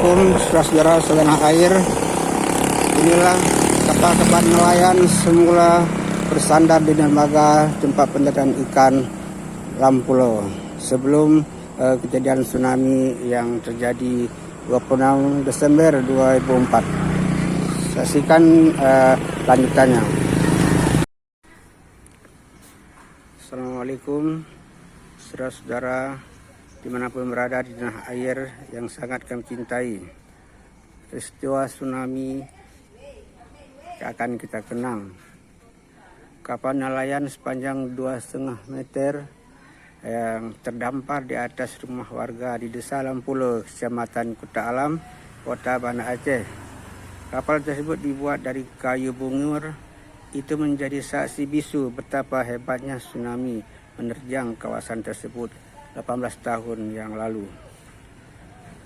Assalamualaikum saudara-saudara setanah air. Inilah kapal-kapal nelayan semula bersandar di dermaga tempat pendaratan ikan Lampulo sebelum kejadian tsunami yang terjadi 26 Desember 2004. Saksikan lanjutannya. Assalamualaikum saudara-saudara dimanapun berada di tanah air yang sangat kami cintai. Peristiwa tsunami yang akan kita kenang. Kapal nelayan sepanjang 2,5 meter yang terdampar di atas rumah warga di Desa Lampulo, Kecamatan Kuta Alam, Kota Banda Aceh. Kapal tersebut dibuat dari kayu bungur. Itu menjadi saksi bisu betapa hebatnya tsunami menerjang kawasan tersebut 18 tahun yang lalu.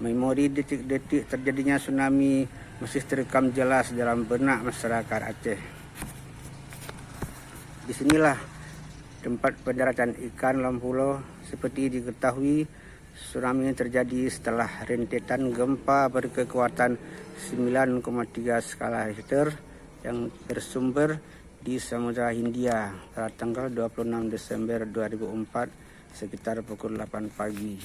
Memori detik-detik terjadinya tsunami masih terekam jelas dalam benak masyarakat Aceh. Disinilah tempat pendaratan ikan Lampulo. Seperti diketahui, tsunami terjadi setelah rentetan gempa berkekuatan 9,3 skala Richter yang bersumber di Samudra Hindia pada tanggal 26 Desember 2004 sekitar pukul 8 pagi.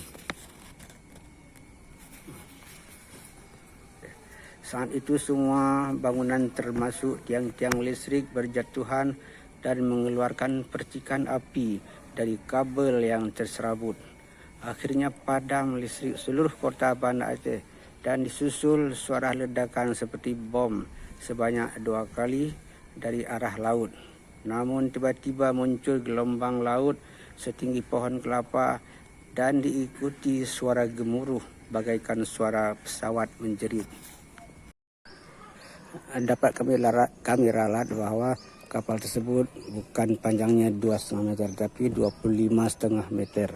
Saat itu semua bangunan termasuk tiang-tiang listrik berjatuhan dan mengeluarkan percikan api dari kabel yang terserabut. Akhirnya padam listrik seluruh kota Banda Aceh dan disusul suara ledakan seperti bom sebanyak 2 kali dari arah laut. Namun tiba-tiba muncul gelombang laut setinggi pohon kelapa dan diikuti suara gemuruh bagaikan suara pesawat menjerit. Dapat kami ralat bahwa kapal tersebut bukan panjangnya 2,5 meter tapi 25,5 meter.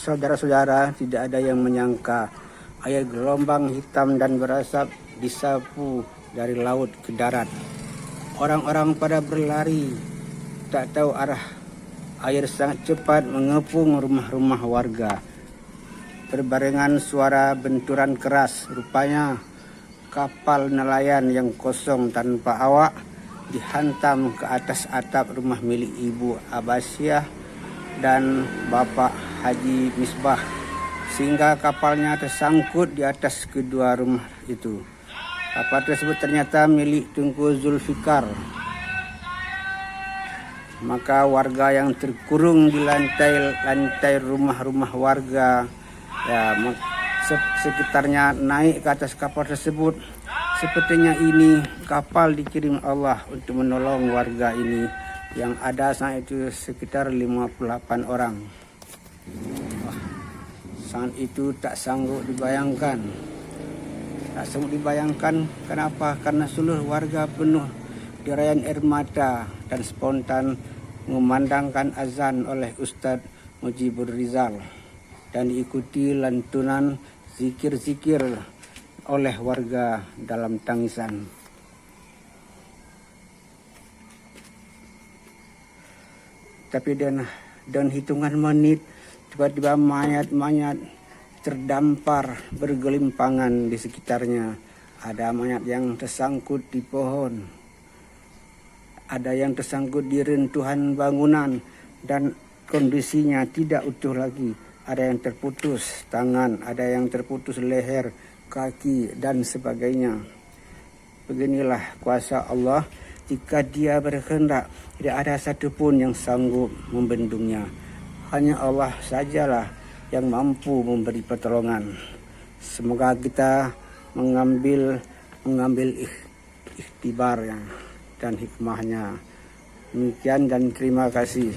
Saudara-saudara, tidak ada yang menyangka air gelombang hitam dan berasap disapu dari laut ke darat. Orang-orang pada berlari, tak tahu arah. Air sangat cepat mengepung rumah-rumah warga. Berbarengan suara benturan keras, rupanya kapal nelayan yang kosong tanpa awak dihantam ke atas atap rumah milik Ibu Abbasiah dan Bapak Haji Misbah, sehingga kapalnya tersangkut di atas kedua rumah itu. Kapal tersebut ternyata milik Tunku Zulfikar. Maka warga yang terkurung di lantai rumah-rumah warga sekitarnya naik ke atas kapal tersebut. Sepertinya ini kapal dikirim Allah untuk menolong warga ini yang ada saat itu sekitar 58 orang. Saat itu tak sanggup dibayangkan. Kenapa? Karena seluruh warga penuh derayan air mata dan spontan memandangkan azan oleh Ustadz Mujibur Rizal dan diikuti lantunan zikir-zikir oleh warga dalam tangisan. Tapi dan hitungan menit tiba-tiba mayat-mayat terdampar bergelimpangan di sekitarnya. Ada mayat yang tersangkut di pohon, ada yang tersangkut di reruntuhan bangunan dan kondisinya tidak utuh lagi. Ada yang terputus tangan, ada yang terputus leher, kaki dan sebagainya. Beginilah kuasa Allah. Jika Dia berkehendak, tidak ada satupun yang sanggup membendungnya. Hanya Allah sajalah yang mampu memberi pertolongan. Semoga kita mengambil ikhtibar dan hikmahnya. Demikian dan terima kasih.